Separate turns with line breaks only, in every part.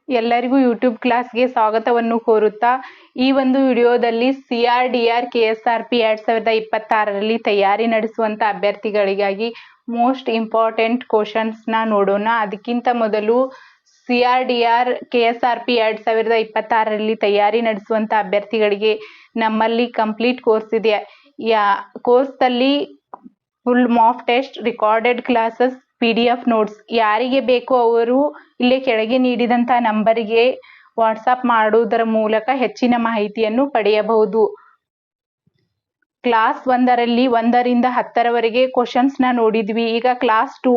ಎಲ್ಲರಿಗೂ ಯೂಟ್ಯೂಬ್ ಕ್ಲಾಸ್ಗೆ ಸ್ವಾಗತವನ್ನು ಕೋರುತ್ತಾ ಈ ಒಂದು ವಿಡಿಯೋದಲ್ಲಿ CRDR KSRP 2026ರಲ್ಲಿ ತಯಾರಿ ನಡೆಸುವಂತ ಅಭ್ಯರ್ಥಿಗಳಿಗಾಗಿ ಮೋಸ್ಟ್ ಇಂಪಾರ್ಟೆಂಟ್ ಕ್ವಶನ್ಸ್ನ ನೋಡೋಣ. ಅದಕ್ಕಿಂತ ಮೊದಲು CRDR KSRP 2026ರಲ್ಲಿ ತಯಾರಿ ನಡೆಸುವಂತ ಅಭ್ಯರ್ಥಿಗಳಿಗೆ ನಮ್ಮಲ್ಲಿ ಕಂಪ್ಲೀಟ್ ಕೋರ್ಸ್ ಇದೆ. ಕೋರ್ಸ್ದಲ್ಲಿ full mock test, recorded classes, PDF notes ಯಾರಿಗೆ ಬೇಕೋ ಅವರು ಇಲ್ಲಿ ಕೆಳಗೆ ನೀಡಿದಂತ ನಂಬರಿಗೆ ವಾಟ್ಸಪ್ ಮಾಡುವುದರ ಮೂಲಕ ಹೆಚ್ಚಿನ ಮಾಹಿತಿಯನ್ನು ಪಡೆಯಬಹುದು. ಕ್ಲಾಸ್ 1ರಲ್ಲಿ 1ರಿಂದ 10ರವರೆಗೆ ಕ್ವಶನ್ಸ್ನ ನೋಡಿದ್ವಿ. ಈಗ ಕ್ಲಾಸ್ 2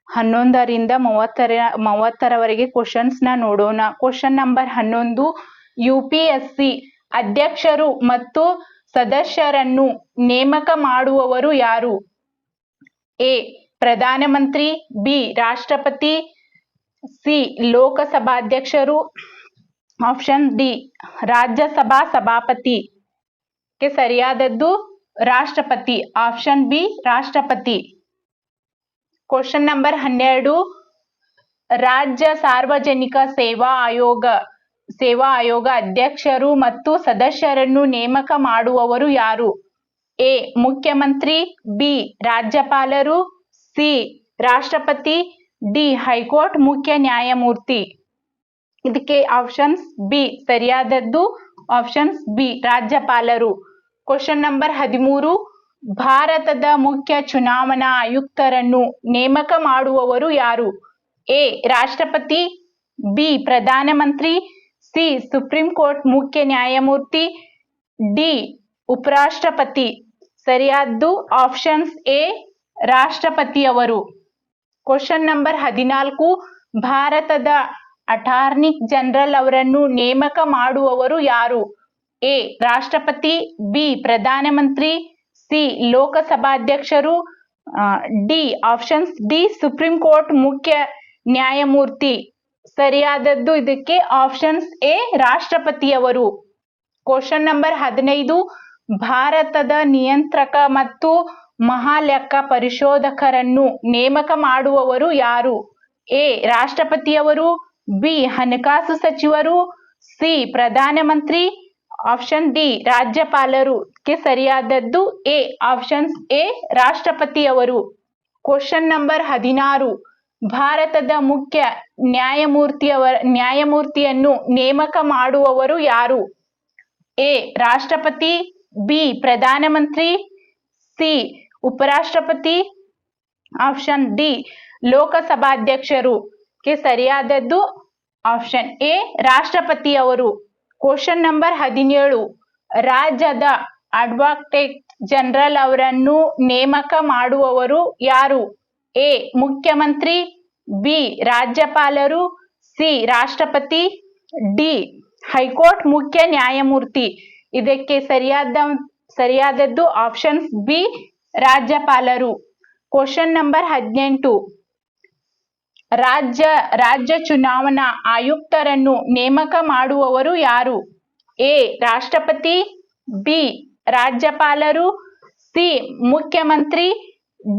11ರಿಂದ 30ರವರೆಗೆ ಕ್ವಶನ್ಸ್ನ ನೋಡೋಣ. ಕ್ವಶನ್ ನಂಬರ್ 11, UPSC ಅಧ್ಯಕ್ಷರು ಮತ್ತು ಸದಸ್ಯರನ್ನು ನೇಮಕ ಮಾಡುವವರು ಯಾರು? ಎ. ಪ್ರಧಾನಮಂತ್ರಿ, ಬಿ. ರಾಷ್ಟ್ರಪತಿ, ಸಿ. ಲೋಕಸಭಾಧ್ಯಕ್ಷರು, ಆಪ್ಷನ್ ಡಿ. ರಾಜ್ಯಸಭಾ ಸಭಾಪತಿ. ಸರಿಯಾದದ್ದು ರಾಷ್ಟ್ರಪತಿ, ಆಪ್ಷನ್ ಬಿ. ರಾಷ್ಟ್ರಪತಿ. ಕ್ವಶನ್ ನಂಬರ್ 12, ರಾಜ್ಯ ಸಾರ್ವಜನಿಕ ಸೇವಾ ಆಯೋಗ ಅಧ್ಯಕ್ಷರು ಮತ್ತು ಸದಸ್ಯರನ್ನು ನೇಮಕ ಮಾಡುವವರು ಯಾರು? ಎ. ಮುಖ್ಯಮಂತ್ರಿ, ಬಿ. ರಾಜ್ಯಪಾಲರು, ಸಿ. ರಾಷ್ಟ್ರಪತಿ, ಡಿ. ಹೈಕೋರ್ಟ್ ಮುಖ್ಯ ನ್ಯಾಯಮೂರ್ತಿ. ಇದಕ್ಕೆ ಆಪ್ಷನ್ಸ್ ಬಿ. ಸರಿಯಾದದ್ದು ಆಪ್ಷನ್ಸ್ ಬಿ. ರಾಜ್ಯಪಾಲರು. ಕ್ವಶನ್ ನಂಬರ್ 13, ಭಾರತದ ಮುಖ್ಯ ಚುನಾವಣಾ ಆಯುಕ್ತರನ್ನು ನೇಮಕ ಮಾಡುವವರು ಯಾರು? ಎ. ರಾಷ್ಟ್ರಪತಿ, ಬಿ. ಪ್ರಧಾನಮಂತ್ರಿ, ಸಿ. ಸುಪ್ರೀಂ ಕೋರ್ಟ್ ಮುಖ್ಯ ನ್ಯಾಯಮೂರ್ತಿ, ಡಿ. ಉಪರಾಷ್ಟ್ರಪತಿ. ಸರಿಯಾದ್ದು ಆಪ್ಷನ್ಸ್ ಎ. ರಾಷ್ಟ್ರಪತಿಯವರು. ಕ್ವಶನ್ ನಂಬರ್ 14, ಭಾರತದ ಅಟಾರ್ನಿ ಜನರಲ್ ಅವರನ್ನು ನೇಮಕ ಮಾಡುವವರು ಯಾರು? ಎ. ರಾಷ್ಟ್ರಪತಿ, ಬಿ. ಪ್ರಧಾನಮಂತ್ರಿ, ಸಿ. ಲೋಕಸಭಾಧ್ಯಕ್ಷರು, D. Options D. Supreme court ಮುಖ್ಯ ನ್ಯಾಯಮೂರ್ತಿ. ಸರಿಯಾದದ್ದು ಇದಕ್ಕೆ ಆಪ್ಷನ್ಸ್ ಎ. ರಾಷ್ಟ್ರಪತಿಯವರು. ಕ್ವಶನ್ ನಂಬರ್ 15, ಭಾರತದ ನಿಯಂತ್ರಕ ಮತ್ತು ಮಹಾಲೆಕ್ಕ ಪರಿಶೋಧಕರನ್ನು ನೇಮಕ ಮಾಡುವವರು ಯಾರು? ಎ. ರಾಷ್ಟ್ರಪತಿಯವರು, ಬಿ. ಹಣಕಾಸು ಸಚಿವರು, ಸಿ. ಪ್ರಧಾನಮಂತ್ರಿ, ಆಪ್ಷನ್ ಡಿ. ರಾಜ್ಯಪಾಲರು. ಸರಿಯಾದದ್ದು ಎ. Options A. ರಾಷ್ಟ್ರಪತಿಯವರು. ಕ್ವಶನ್ ನಂಬರ್ 16, ಭಾರತದ ಮುಖ್ಯ ನ್ಯಾಯಮೂರ್ತಿಯನ್ನು ನೇಮಕ ಮಾಡುವವರು ಯಾರು? ಎ. ರಾಷ್ಟ್ರಪತಿ, ಬಿ. ಪ್ರಧಾನಮಂತ್ರಿ, ಸಿ. ಉಪರಾಷ್ಟ್ರಪತಿ, ಆಪ್ಷನ್ ಡಿ. ಲೋಕಸಭಾಧ್ಯಕ್ಷರು. ಸರಿಯಾದದ್ದು ಆಪ್ಷನ್ ಎ. ರಾಷ್ಟ್ರಪತಿಯವರು. ಕ್ವಶನ್ ನಂಬರ್ 17, ರಾಜ್ಯದ ಅಡ್ವೊಕೇಟ್ ಜನರಲ್ ಅವರನ್ನು ನೇಮಕ ಮಾಡುವವರು ಯಾರು? ಎ. ಮುಖ್ಯಮಂತ್ರಿ, ಬಿ. ರಾಜ್ಯಪಾಲರು, ಸಿ. ರಾಷ್ಟ್ರಪತಿ, ಡಿ. ಹೈಕೋರ್ಟ್ ಮುಖ್ಯ ನ್ಯಾಯಮೂರ್ತಿ. ಇದಕ್ಕೆ ಸರಿಯಾದದ್ದು ಆಪ್ಷನ್ಸ್ ಬಿ. ರಾಜ್ಯಪಾಲರು. ಕ್ವಶನ್ ನಂಬರ್ 18, ರಾಜ್ಯ ಚುನಾವಣಾ ಆಯುಕ್ತರನ್ನು ನೇಮಕ ಮಾಡುವವರು ಯಾರು? ಎ. ರಾಷ್ಟ್ರಪತಿ, ಬಿ. ರಾಜ್ಯಪಾಲರು, ಸಿ. ಮುಖ್ಯಮಂತ್ರಿ,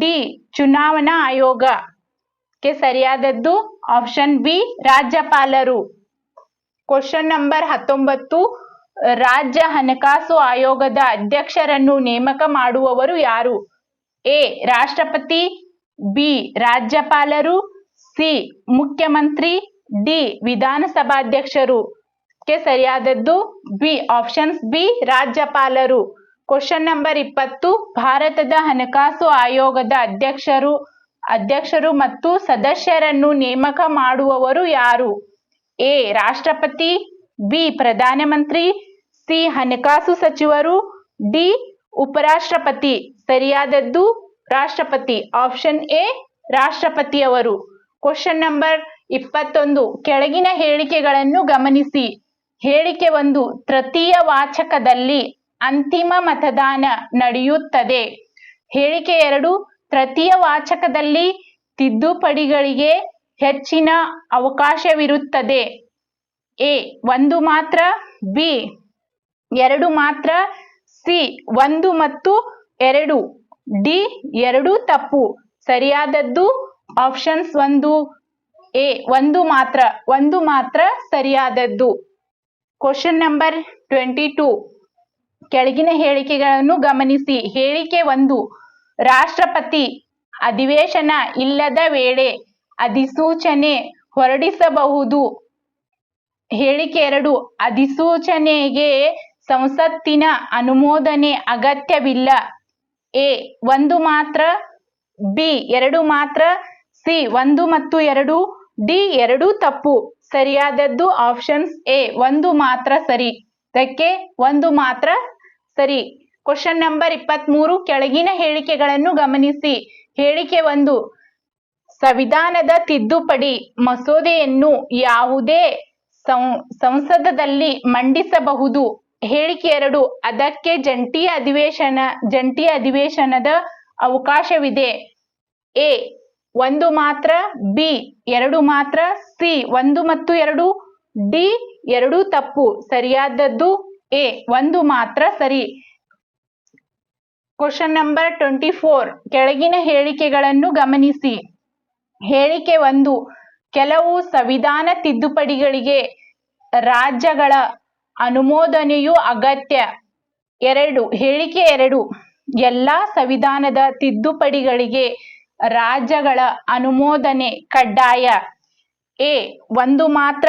ಡಿ. ಚುನಾವಣಾ ಆಯೋಗ. ಸರಿಯಾದದ್ದು ಆಪ್ಷನ್ ಬಿ. ರಾಜ್ಯಪಾಲರು. ಕ್ವಶನ್ ನಂಬರ್ 19, ರಾಜ್ಯ ಹಣಕಾಸು ಆಯೋಗದ ಅಧ್ಯಕ್ಷರನ್ನು ನೇಮಕ ಮಾಡುವವರು ಯಾರು? ಎ. ರಾಷ್ಟ್ರಪತಿ, ಬಿ. ರಾಜ್ಯಪಾಲರು, ಸಿ. ಮುಖ್ಯಮಂತ್ರಿ, ಡಿ. ವಿಧಾನಸಭಾಧ್ಯಕ್ಷರು. ಸರಿಯಾದದ್ದು ಬಿ. Options B. ರಾಜ್ಯಪಾಲರು. ಕ್ವಶನ್ ನಂಬರ್ 20, ಭಾರತದ ಹಣಕಾಸು ಆಯೋಗದ ಅಧ್ಯಕ್ಷರು ಮತ್ತು ಸದಸ್ಯರನ್ನು ನೇಮಕ ಮಾಡುವವರು ಯಾರು? ಎ. ರಾಷ್ಟ್ರಪತಿ, ಬಿ. ಪ್ರಧಾನಮಂತ್ರಿ, ಸಿ. ಹಣಕಾಸು ಸಚಿವರು, ಡಿ. ಉಪರಾಷ್ಟ್ರಪತಿ. ಸರಿಯಾದದ್ದು ರಾಷ್ಟ್ರಪತಿ, ಆಪ್ಷನ್ ಎ. ರಾಷ್ಟ್ರಪತಿಯವರು. ಕ್ವಶನ್ ನಂಬರ್ 21, ಕೆಳಗಿನ ಹೇಳಿಕೆಗಳನ್ನು ಗಮನಿಸಿ. ಹೇಳಿಕೆ 1, ತೃತೀಯ ವಾಚಕದಲ್ಲಿ ಅಂತಿಮ ಮತದಾನ ನಡೆಯುತ್ತದೆ. ಹೇಳಿಕೆ 2, ತೃತೀಯ ವಾಚಕದಲ್ಲಿ ತಿದ್ದುಪಡಿಗಳಿಗೆ ಹೆಚ್ಚಿನ ಅವಕಾಶವಿರುತ್ತದೆ. ಎ. 1 ಮಾತ್ರ, ಬಿ. 2 ಮಾತ್ರ, ಸಿ. 1 ಮತ್ತು 2, ಡಿ. 2 ತಪ್ಪು. ಸರಿಯಾದದ್ದು ಆಪ್ಷನ್ಸ್ 1, ಎ ಒಂದು ಮಾತ್ರ ಸರಿಯಾದದ್ದು. ಕ್ವಶನ್ ನಂಬರ್ 22 ಕೆಳಗಿನ ಹೇಳಿಕೆಗಳನ್ನು ಗಮನಿಸಿ. ಹೇಳಿಕೆ 1 ರಾಷ್ಟ್ರಪತಿ ಅಧಿವೇಶನ ಇಲ್ಲದ ವೇಳೆ ಅಧಿಸೂಚನೆ ಹೊರಡಿಸಬಹುದು. ಹೇಳಿಕೆ 2 ಅಧಿಸೂಚನೆಗೆ ಸಂಸತ್ತಿನ ಅನುಮೋದನೆ ಅಗತ್ಯವಿಲ್ಲ. ಎ ಒಂದು ಮಾತ್ರ, ಬಿ 2 ಮಾತ್ರ, ಸಿ 1 ಮತ್ತು 2, ಡಿ 2 ತಪ್ಪು. ಸರಿಯಾದದ್ದು ಆಪ್ಷನ್ಸ್ ಎ 1 ಮಾತ್ರ ಸರಿ. ಇದಕ್ಕೆ 1 ಮಾತ್ರ ಸರಿ. ಕ್ವಶನ್ ನಂಬರ್ 23 ಕೆಳಗಿನ ಹೇಳಿಕೆಗಳನ್ನು ಗಮನಿಸಿ. ಹೇಳಿಕೆ 1 ಸಂವಿಧಾನದ ತಿದ್ದುಪಡಿ ಮಸೂದೆಯನ್ನು ಯಾವುದೇ ಸಂಸದದಲ್ಲಿ ಮಂಡಿಸಬಹುದು. ಹೇಳಿಕೆ 2 ಅದಕ್ಕೆ ಜಂಟಿ ಅಧಿವೇಶನದ ಅವಕಾಶವಿದೆ. ಎ 1 ಮಾತ್ರ, ಬಿ 2 ಮಾತ್ರ, ಸಿ 1 ಮತ್ತು 2, ಡಿ 2 ತಪ್ಪು. ಸರಿಯಾದದ್ದು ಎ 1 ಮಾತ್ರ ಸರಿ. ಕ್ವಶನ್ ನಂಬರ್ 24 ಕೆಳಗಿನ ಹೇಳಿಕೆಗಳನ್ನು ಗಮನಿಸಿ. ಹೇಳಿಕೆ 1 ಕೆಲವು ಸಂವಿಧಾನ ತಿದ್ದುಪಡಿಗಳಿಗೆ ರಾಜ್ಯಗಳ ಅನುಮೋದನೆಯು ಅಗತ್ಯ. ಹೇಳಿಕೆ 2 ಎಲ್ಲ ಸಂವಿಧಾನದ ತಿದ್ದುಪಡಿಗಳಿಗೆ ರಾಜ್ಯಗಳ ಅನುಮೋದನೆ ಕಡ್ಡಾಯ. ಎ 1 ಮಾತ್ರ,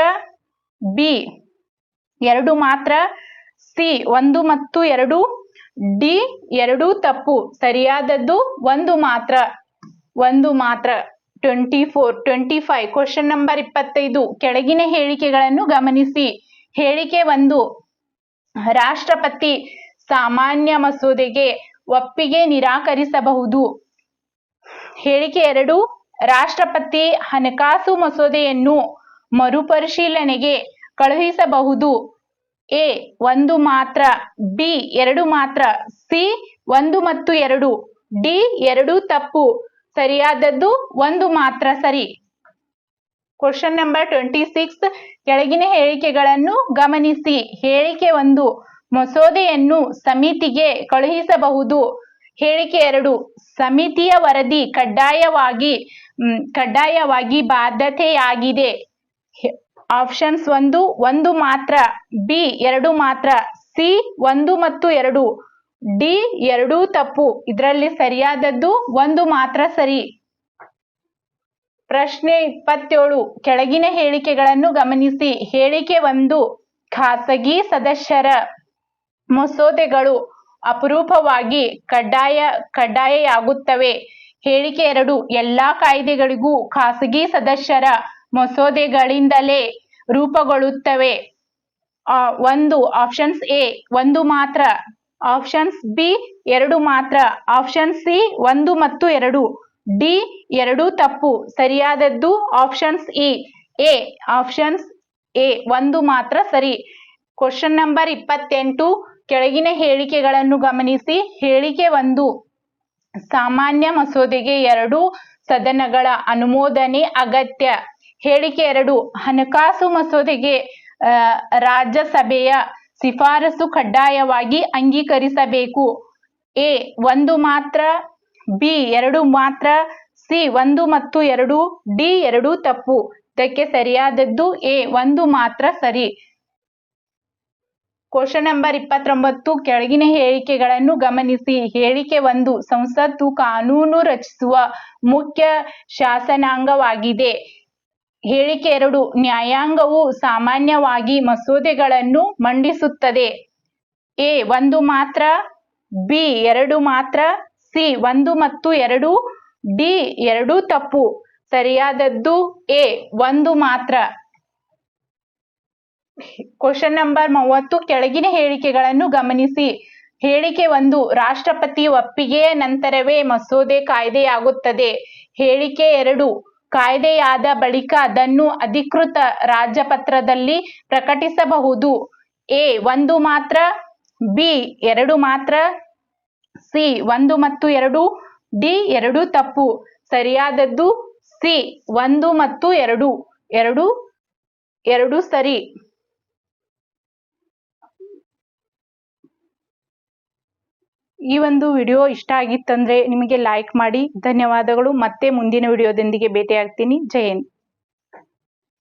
ಬಿ 2 ಮಾತ್ರ, ಸಿ 1 ಮತ್ತು 2, ಡಿ 2 ತಪ್ಪು. ಸರಿಯಾದದ್ದು 1 ಮಾತ್ರ. 25 ಕ್ವಶನ್ ನಂಬರ್ 25 ಕೆಳಗಿನ ಹೇಳಿಕೆಗಳನ್ನು ಗಮನಿಸಿ. ಹೇಳಿಕೆ 1 ರಾಷ್ಟ್ರಪತಿ ಸಾಮಾನ್ಯ ಮಸೂದೆಗೆ ಒಪ್ಪಿಗೆ ನಿರಾಕರಿಸಬಹುದು. ಹೇಳಿಕೆ 2 ರಾಷ್ಟ್ರಪತಿ ಹಣಕಾಸು ಮಸೂದೆಯನ್ನು ಮರುಪರಿಶೀಲನೆಗೆ ಕಳುಹಿಸಬಹುದು. ಎ 1 ಮಾತ್ರ, ಬಿ 2 ಮಾತ್ರ, ಸಿ 1 ಮತ್ತು 2, ಡಿ 2 ತಪ್ಪು. ಸರಿಯಾದದ್ದು 1 ಮಾತ್ರ ಸರಿ. ಕ್ವಶನ್ ನಂಬರ್ 26 ಕೆಳಗಿನ ಹೇಳಿಕೆಗಳನ್ನು ಗಮನಿಸಿ. ಹೇಳಿಕೆ 1 ಮಸೂದೆಯನ್ನು ಸಮಿತಿಗೆ ಕಳುಹಿಸಬಹುದು. ಹೇಳಿಕೆ 2 ಸಮಿತಿಯ ವರದಿ ಕಡ್ಡಾಯವಾಗಿ ಬಾಧ್ಯತೆಯಾಗಿದೆ. ಆಪ್ಷನ್ಸ್ 1 ಮಾತ್ರ, ಬಿ 2 ಮಾತ್ರ, ಸಿ 1 ಮತ್ತು 2, ಡಿ 2 ತಪ್ಪು. ಇದರಲ್ಲಿ ಸರಿಯಾದದ್ದು 1 ಮಾತ್ರ ಸರಿ. ಪ್ರಶ್ನೆ 27 ಕೆಳಗಿನ ಹೇಳಿಕೆಗಳನ್ನು ಗಮನಿಸಿ. ಹೇಳಿಕೆ 1 ಖಾಸಗಿ ಸದಸ್ಯರ ಮಸೂದೆಗಳು ಅಪರೂಪವಾಗಿ ಕಡ್ಡಾಯವಾಗುತ್ತವೆ. ಹೇಳಿಕೆ 2 ಎಲ್ಲಾ ಕಾಯ್ದೆಗಳಿಗೂ ಖಾಸಗಿ ಸದಸ್ಯರ ಮಸೂದೆಗಳಿಂದಲೇ ರೂಪುಗೊಳ್ಳುತ್ತವೆ. 1 ಆಪ್ಷನ್ಸ್ ಎ 1 ಮಾತ್ರ, ಆಪ್ಷನ್ಸ್ ಬಿ 2 ಮಾತ್ರ, ಆಪ್ಷನ್ ಸಿ 1 ಮತ್ತು 2, ಡಿ 2 ತಪ್ಪು. ಸರಿಯಾದದ್ದು ಆಪ್ಷನ್ಸ್ ಎ ಆಪ್ಷನ್ಸ್ ಎ 1 ಮಾತ್ರ ಸರಿ. ಕ್ವಶನ್ ನಂಬರ್ 28 ಕೆಳಗಿನ ಹೇಳಿಕೆಗಳನ್ನು ಗಮನಿಸಿ. ಹೇಳಿಕೆ 1 ಸಾಮಾನ್ಯ ಮಸೂದೆಗೆ 2 ಸದನಗಳ ಅನುಮೋದನೆ ಅಗತ್ಯ. ಹೇಳಿಕೆ 2 ಹಣಕಾಸು ಮಸೂದೆಗೆ ರಾಜ್ಯಸಭೆಯ ಶಿಫಾರಸು ಕಡ್ಡಾಯವಾಗಿ ಅಂಗೀಕರಿಸಬೇಕು. ಎ 1 ಮಾತ್ರ, ಬಿ 2 ಮಾತ್ರ, ಸಿ 1 ಮತ್ತು 2, ಡಿ 2 ತಪ್ಪು. ಇದಕ್ಕೆ ಸರಿಯಾದದ್ದು ಎ 1 ಮಾತ್ರ ಸರಿ. ಕ್ವಶನ್ ನಂಬರ್ 29 ಕೆಳಗಿನ ಹೇಳಿಕೆಗಳನ್ನು ಗಮನಿಸಿ. ಹೇಳಿಕೆ 1 ಸಂಸತ್ತು ಕಾನೂನು ರಚಿಸುವ ಮುಖ್ಯ ಶಾಸನಾಂಗವಾಗಿದೆ. ಹೇಳಿಕೆ 2 ನ್ಯಾಯಾಂಗವು ಸಾಮಾನ್ಯವಾಗಿ ಮಸೂದೆಗಳನ್ನು ಮಂಡಿಸುತ್ತದೆ. ಎ 1 ಮಾತ್ರ, ಬಿ 2 ಮಾತ್ರ, ಸಿ 1 ಮತ್ತು 2, ಡಿ 2 ತಪ್ಪು. ಸರಿಯಾದದ್ದು ಎ 1 ಮಾತ್ರ. ಕ್ವಶನ್ ನಂಬರ್ 30 ಕೆಳಗಿನ ಹೇಳಿಕೆಗಳನ್ನು ಗಮನಿಸಿ. ಹೇಳಿಕೆ 1 ರಾಷ್ಟ್ರಪತಿ ಒಪ್ಪಿಗೆಯ ನಂತರವೇ ಮಸೂದೆ ಕಾಯ್ದೆಯಾಗುತ್ತದೆ. ಹೇಳಿಕೆ 2 ಕಾಯ್ದೆಯಾದ ಬಳಿಕ ಅದನ್ನು ಅಧಿಕೃತ ರಾಜಪತ್ರದಲ್ಲಿ ಪ್ರಕಟಿಸಬಹುದು. ಎ 1 ಮಾತ್ರ, ಬಿ 2 ಮಾತ್ರ, ಸಿ 1 ಮತ್ತು 2, ಡಿ 2 ತಪ್ಪು. ಸರಿಯಾದದ್ದು ಸಿ 1 ಮತ್ತು 2 ಸರಿ. ಈ ಒಂದು ವಿಡಿಯೋ ಇಷ್ಟ ಆಗಿತ್ತಂದ್ರೆ ನಿಮಗೆ ಲೈಕ್ ಮಾಡಿ. ಧನ್ಯವಾದಗಳು. ಮತ್ತೆ ಮುಂದಿನ ವಿಡಿಯೋದೊಂದಿಗೆ ಭೇಟಿಯಾಗ್ತೀನಿ. ಜೈ ಹಿಂದ್.